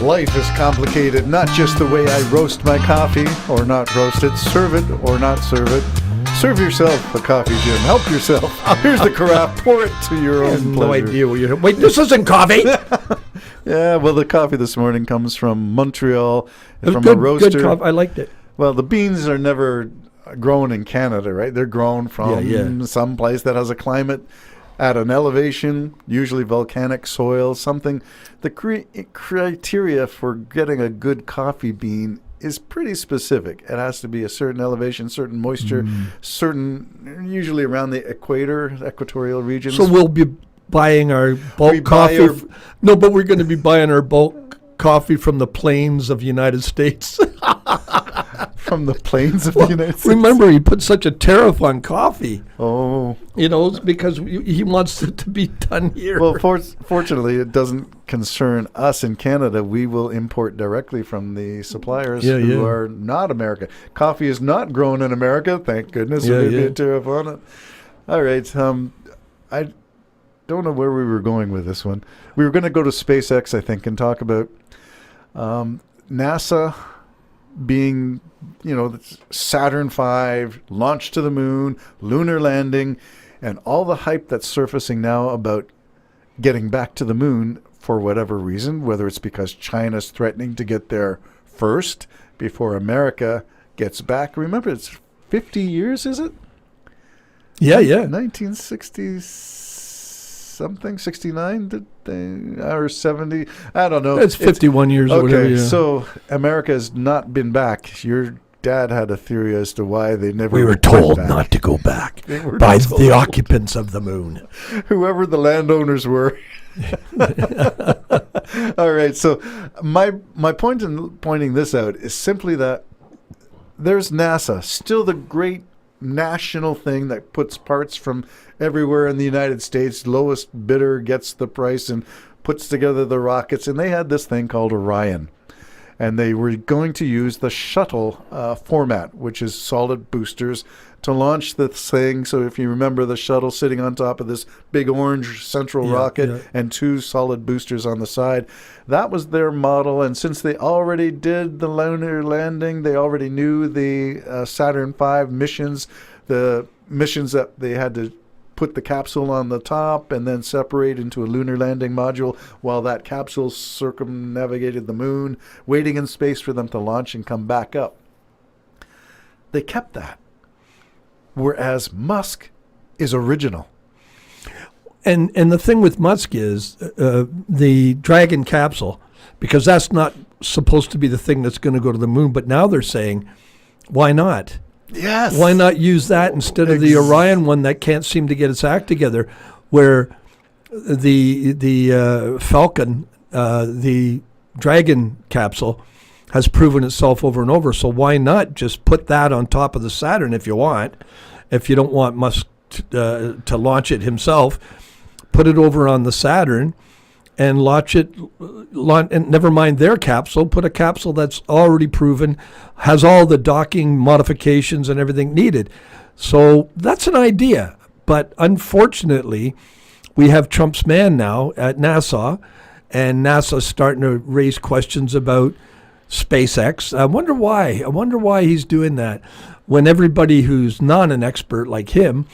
Life is complicated, not just the way I roast my coffee or not roast it, serve it or not serve it. Serve yourself a coffee, Jim. Help yourself. Here's the carafe. Pour it to your own pleasure. No idea what you're... Wait, this isn't coffee! Yeah, well, the coffee this morning comes from Montreal, from good, a roaster. Good coffee. I liked it. Well, the beans are never grown in Canada, right? They're grown from some place that has a climate at an elevation, usually volcanic soil, something. The criteria for getting a good coffee bean is pretty specific. It has to be a certain elevation, certain moisture, usually around the equatorial regions. So we'll be buying our bulk coffee. No, but we're going to be buying our bulk coffee from the plains of the United States. From the plains of the United States. Remember, he put such a tariff on coffee. Oh. You know, it's because he wants it to be done here. Well, fortunately, it doesn't concern us in Canada. We will import directly from the suppliers who are not American. Coffee is not grown in America. Thank goodness. There may be a tariff on it. All right. I don't know where we were going with this one. We were going to go to SpaceX, I think, and talk about NASA being, Saturn V, launch to the moon, lunar landing, and all the hype that's surfacing now about getting back to the moon for whatever reason, whether it's because China's threatening to get there first before America gets back. Remember, it's 50 years, is it? Yeah. 1960 something, 69, or 70, I don't know. It's 51 years or whatever. Okay, so America has not been back. Your dad had a theory as to why they never We were told not to go back by the occupants of the moon. Whoever the landowners were. All right, so my point in pointing this out is simply that there's NASA, still the great national thing that puts parts from everywhere in the United States. Lowest bidder gets the price and puts together the rockets. And they had this thing called Orion. And they were going to use the shuttle format, which is solid boosters, to launch this thing. So if you remember the shuttle sitting on top of this big orange central rocket and two solid boosters on the side, that was their model. And since they already did the lunar landing, they already knew the Saturn V missions, the missions that they had to put the capsule on the top and then separate into a lunar landing module while that capsule circumnavigated the moon, waiting in space for them to launch and come back up. They kept that. Whereas Musk is original. And the thing with Musk is the Dragon capsule, because that's not supposed to be the thing that's going to go to the moon, but now they're saying, why not? Yes. Why not use that instead of the Orion one that can't seem to get its act together, where the Falcon, the Dragon capsule, has proven itself over and over. So why not just put that on top of the Saturn if you want? If you don't want Musk to launch it himself, put it over on the Saturn and launch it. And never mind their capsule. Put a capsule that's already proven, has all the docking modifications and everything needed. So that's an idea. But unfortunately, we have Trump's man now at NASA, and NASA's starting to raise questions about SpaceX. I wonder why. I wonder why he's doing that when everybody who's not an expert like him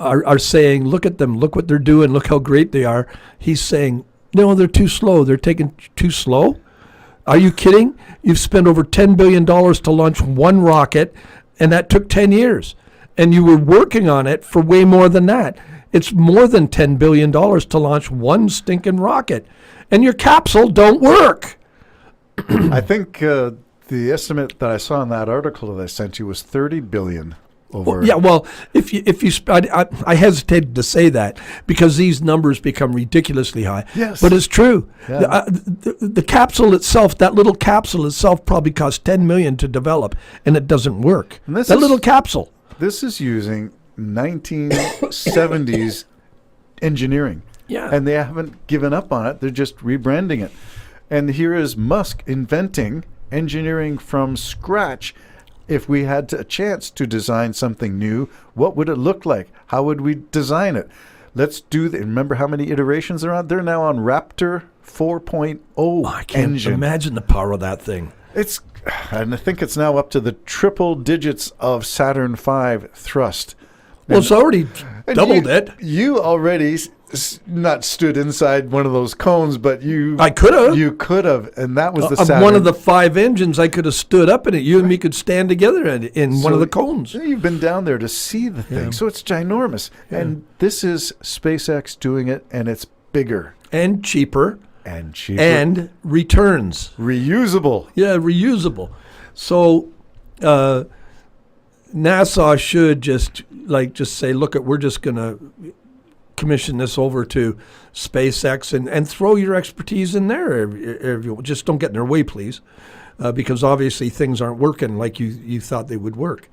are saying, look at them, look what they're doing, look how great they are. He's saying, no, they're too slow. They're taking too slow. Are you kidding? You've spent over $10 billion to launch one rocket, and that took 10 years. And you were working on it for way more than that. It's more than $10 billion to launch one stinking rocket. And your capsule don't work. I think the estimate that I saw in that article that I sent you was $30 billion over. Well, yeah, well, if you I hesitated to say that because these numbers become ridiculously high. Yes, but it's true. Yeah. The capsule itself, that little capsule itself, probably cost $10 million to develop, and it doesn't work. Little capsule. This is using 1970s engineering. Yeah, and they haven't given up on it. They're just rebranding it. And here is Musk inventing engineering from scratch. If we had a chance to design something new, what would it look like? How would we design it? Let's do remember how many iterations they're on? They're now on Raptor 4.0 I can't engine. imagine the power of that thing. And I think it's now up to the triple digits of Saturn V thrust. Well, it's already doubled it. You already not stood inside one of those cones, but I could have. You could have, and that was the Of Saturn. one of the 5 engines, I could have stood up in it. You and me could stand together in one of the cones. You've been down there to see the thing, so it's ginormous. Yeah. And this is SpaceX doing it, and it's bigger. And cheaper. And cheaper. And returns. Reusable. Yeah, reusable. So NASA should just say, look, we're just going to commission this over to SpaceX and throw your expertise in there. Just don't get in their way, please, because obviously things aren't working like you thought they would work.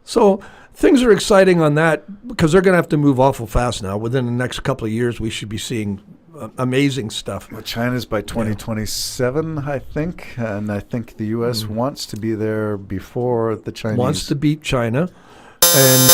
So things are exciting on that because they're going to have to move awful fast now. Within the next couple of years, we should be seeing amazing stuff. Well, China's by 2027, I think, and I think the U.S. wants to be there before the Chinese. Wants to beat China, and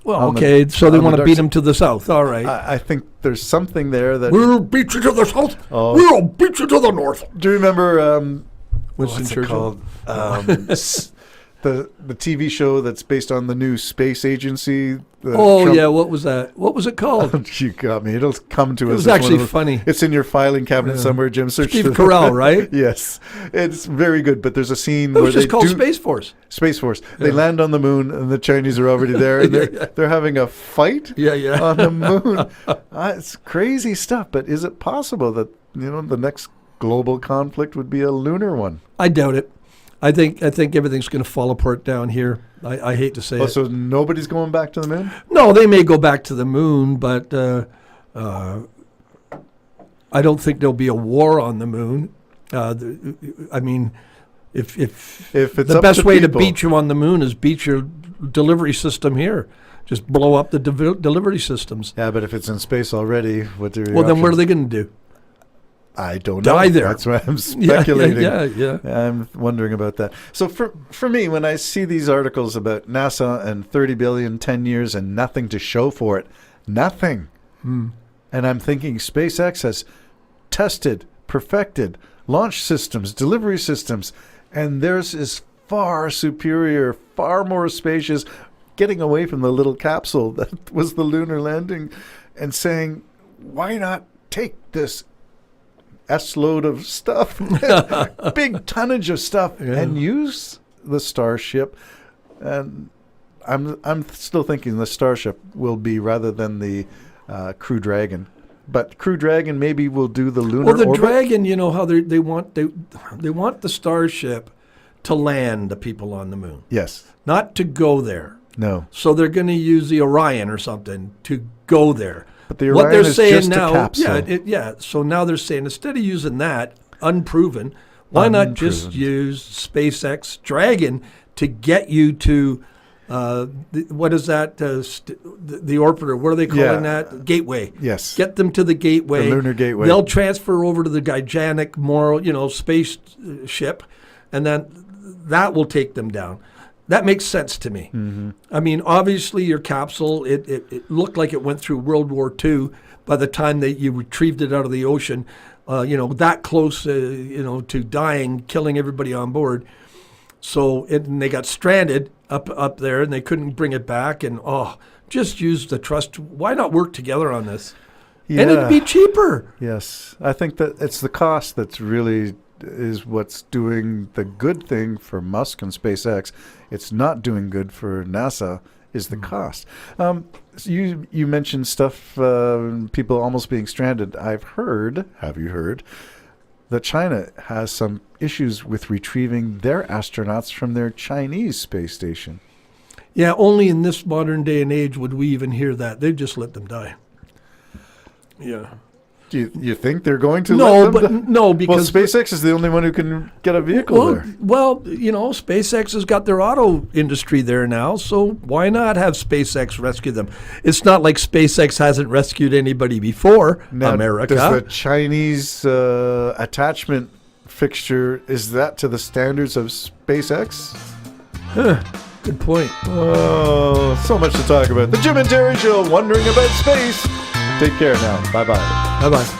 well, okay, so they want to beat them to the south. All right. I think there's something there that We'll beat you to the south. We'll beat you to the north. Do you remember Winston what's it Churchill? called? The TV show that's based on the new space agency. Yeah, what was that? What was it called? You got me. It'll come to us. It was It's actually one of those- funny. It's in your filing cabinet somewhere, Jim. Search Steve the- Carell, right? Yes, it's very good. But there's a scene It where was they just called do Space Force. Space Force. They land on the moon, and the Chinese are already there, and they're having a fight Yeah. on the moon. It's crazy stuff. But is it possible that the next global conflict would be a lunar one? I doubt it. I think everything's going to fall apart down here. I hate to say it. So nobody's going back to the moon? No, they may go back to the moon, but I don't think there'll be a war on the moon. I mean, if If it's the up best to way people. to beat you on the moon is beat your delivery system here. Just blow up the delivery systems. Yeah, but if it's in space already, what are your Well, then what are options? they going to do? I don't know. Die there. That's why I'm speculating. Yeah. I'm wondering about that. So for me, when I see these articles about NASA and 30 billion, 10 years, and nothing to show for it, nothing. And I'm thinking SpaceX has tested, perfected launch systems, delivery systems, and theirs is far superior, far more spacious, getting away from the little capsule that was the lunar landing and saying, why not take this S-load of stuff, big tonnage of stuff, and use the Starship. And I'm still thinking the Starship will be rather than the Crew Dragon. But Crew Dragon maybe will do the lunar Well, the orbit. Dragon, how they want the Starship to land the people on the moon, Yes. not to go there. No. So they're going to use the Orion or something to go there. But the What Orion they're is saying just now, a capsule. So now they're saying instead of using that unproven, why not just Unproven. use SpaceX Dragon to get you to what is that? The orbiter. What are they calling that? Gateway. Yes. Get them to the gateway. The lunar gateway. They'll transfer over to the gigantic, space ship, and then that will take them down. That makes sense to me. Mm-hmm. I mean, obviously, your capsule, it looked like it went through World War II by the time that you retrieved it out of the ocean, that close, to dying, killing everybody on board. So and they got stranded up there, and they couldn't bring it back. And, just use the trust. Why not work together on this? Yeah. And it'd be cheaper. Yes. I think that it's the cost that's really is what's doing the good thing for Musk and SpaceX. It's not doing good for NASA is the cost. So you mentioned stuff, people almost being stranded. Have you heard, that China has some issues with retrieving their astronauts from their Chinese space station? Yeah, only in this modern day and age would we even hear that. They'd just let them die. Yeah. You think they're going to No, let them? but no, because well, SpaceX is the only one who can get a vehicle there. Well, SpaceX has got their auto industry there now, so why not have SpaceX rescue them? It's not like SpaceX hasn't rescued anybody before, Now, America. Does the Chinese attachment fixture, is that to the standards of SpaceX? Good point. Oh, so much to talk about. The Jim and Terry Show, wondering about space. Take care now. Bye-bye. Bye-bye.